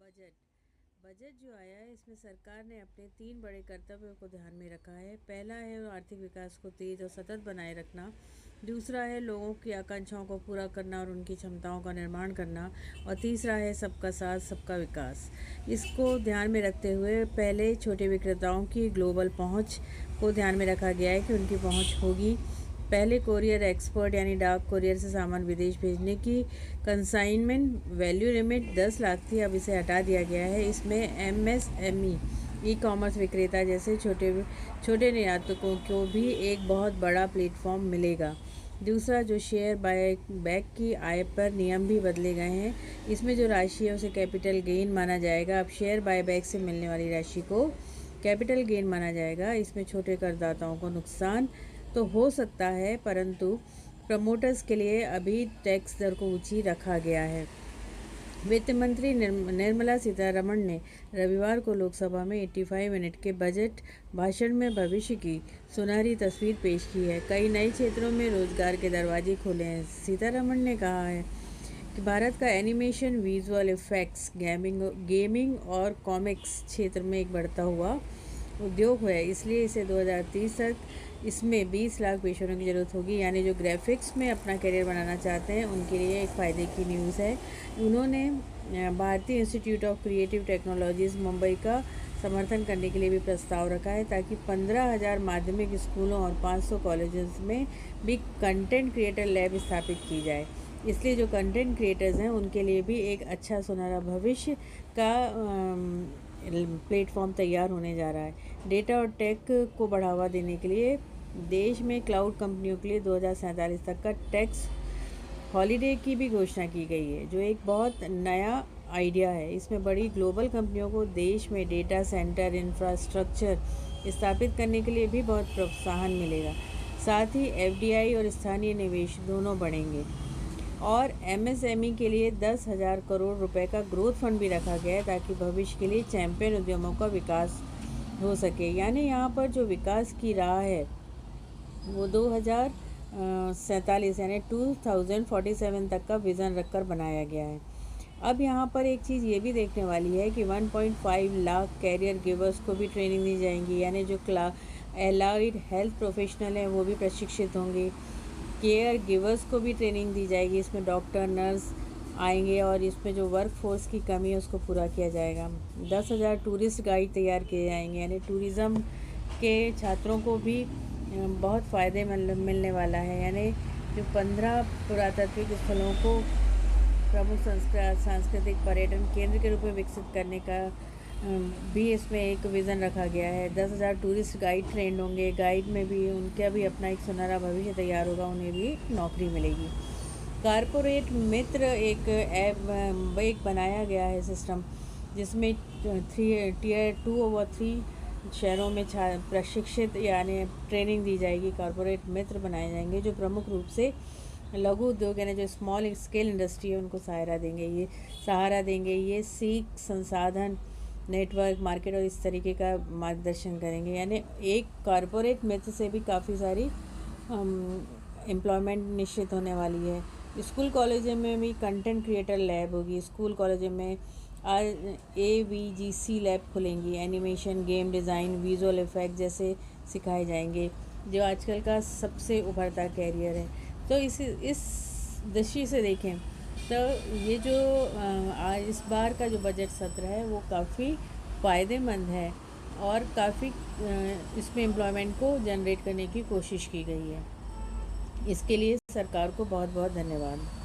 Budget budget जो आया है इसमें सरकार ने अपने 3 बड़े कर्तव्यों को ध्यान में रखा है। पहला है आर्थिक विकास को तेज और सतत बनाए रखना। दूसरा है लोगों की आकांक्षाओं को पूरा करना और उनकी क्षमताओं का निर्माण करना। और तीसरा है सबका साथ सबका विकास। इसको ध्यान में रखते हुए पहले छोटे विक्रेताओं की ग्लोबल पहुंच को ध्यान में रखा गया है कि उनकी पहुंच होगी। पहले कोरियर एक्सपर्ट यानी डाक कोरियर से सामान विदेश भेजने की कंसाइनमेंट वैल्यू लिमिट 10 लाख थी, अब इसे हटा दिया गया है। इसमें एमएसएमई ई कॉमर्स विक्रेता जैसे छोटे छोटे निर्यातकों को भी एक बहुत बड़ा प्लेटफॉर्म मिलेगा। दूसरा जो शेयर बाय बैक की आय पर नियम भी बदले गए हैं। इसमें जो राशि है उसे कैपिटल गेन माना जाएगा। अब शेयर बाय बैक से मिलने वाली राशि को कैपिटल गेन माना जाएगा। इसमें छोटे करदाताओं को नुकसान तो हो सकता है, परंतु प्रमोटर्स के लिए अभी टैक्स दर को ऊंची रखा गया है। वित्त मंत्री निर्मला सीतारमण ने रविवार को लोकसभा में 85 मिनट के बजट भाषण में भविष्य की सुनहरी तस्वीर पेश की है। कई नए क्षेत्रों में रोजगार के दरवाजे खोले हैं। सीतारमण ने कहा है कि भारत का एनिमेशन, विजुअल इफेक्ट्स, गेमिंग और कॉमिक्स क्षेत्र में एक बढ़ता हुआ उद्योग है, इसलिए इसे 2030 तक इसमें 20 लाख पेशेवरों की ज़रूरत होगी। यानी जो ग्राफिक्स में अपना करियर बनाना चाहते हैं उनके लिए एक फ़ायदे की न्यूज़ है। उन्होंने भारतीय institute of creative technologies Mumbai का समर्थन करने के लिए भी प्रस्ताव रखा है ताकि 15,000 माध्यमिक स्कूलों और 500 कॉलेजेस में भी कंटेंट क्रिएटर लैब स्थापित की जाए। इसलिए जो कंटेंट क्रिएटर्स हैं उनके लिए भी एक अच्छा सुनहरा भविष्य का प्लेटफॉर्म तैयार होने जा रहा है। डेटा और टेक को बढ़ावा देने के लिए देश में क्लाउड कंपनियों के लिए 2047 तक का टैक्स हॉलीडे की भी घोषणा की गई है, जो एक बहुत नया आइडिया है। इसमें बड़ी ग्लोबल कंपनियों को देश में डेटा सेंटर इंफ्रास्ट्रक्चर स्थापित करने के लिए भी बहुत प्रोत्साहन मिलेगा। साथ ही एफडीआई और स्थानीय निवेश दोनों बढ़ेंगे। और एमएसएमई के लिए 10,000 करोड़ रुपए का ग्रोथ फंड भी रखा गया है ताकि भविष्य के लिए चैंपियन उद्यमों का विकास हो सके। यानी यहाँ पर जो विकास की राह है वो 2047 यानी 2047 तक का विज़न रखकर बनाया गया है। अब यहाँ पर एक चीज़ ये भी देखने वाली है कि 1.5 लाख कैरियर गिवर्स को भी ट्रेनिंग दी जाएंगी। यानी जो एलाइड हेल्थ प्रोफेशनल हैं वो भी प्रशिक्षित होंगे। केयर गिवर्स को भी ट्रेनिंग दी जाएगी। इसमें डॉक्टर, नर्स आएंगे और इसमें जो वर्क फोर्स की कमी है उसको पूरा किया जाएगा। 10,000 टूरिस्ट गाइड तैयार किए जाएंगे। यानी टूरिज़्म के छात्रों को भी बहुत फ़ायदे मिलने वाला है। यानी जो 15 पुरातात्विक स्थलों को प्रमुख सांस्कृतिक पर्यटन केंद्र के रूप में विकसित करने का भी इसमें एक विज़न रखा गया है। 10,000 टूरिस्ट गाइड ट्रेंड होंगे। गाइड में भी उनका भी अपना एक सुनहरा भविष्य तैयार होगा, उन्हें भी नौकरी मिलेगी। कारपोरेट मित्र एक बनाया गया है सिस्टम, जिसमें टियर 2 और 3 शहरों में प्रशिक्षित यानी ट्रेनिंग दी जाएगी। कारपोरेट मित्र बनाए जाएंगे जो प्रमुख रूप से लघु उद्योग यानी जो स्मॉल स्केल इंडस्ट्री है उनको सहारा देंगे। ये सीख, संसाधन, नेटवर्क, मार्केट और इस तरीके का मार्गदर्शन करेंगे। यानी एक कॉरपोरेट मित्र से भी काफ़ी सारी एम्प्लॉयमेंट निश्चित होने वाली है। स्कूल कॉलेज में भी कंटेंट क्रिएटर लैब होगी। स्कूल कॉलेज में AVGC लैब खुलेंगी। Animation, game design, visual effect जैसे सिखाए जाएंगे, जो आजकल का सबसे उभरता कैरियर है। तो इस दृष्टि से देखें तो ये जो इस बार का जो बजट सत्र है वो काफ़ी फ़ायदेमंद है और काफ़ी इसमें एम्प्लॉयमेंट को जनरेट करने की कोशिश की गई है। इसके लिए सरकार को बहुत बहुत धन्यवाद।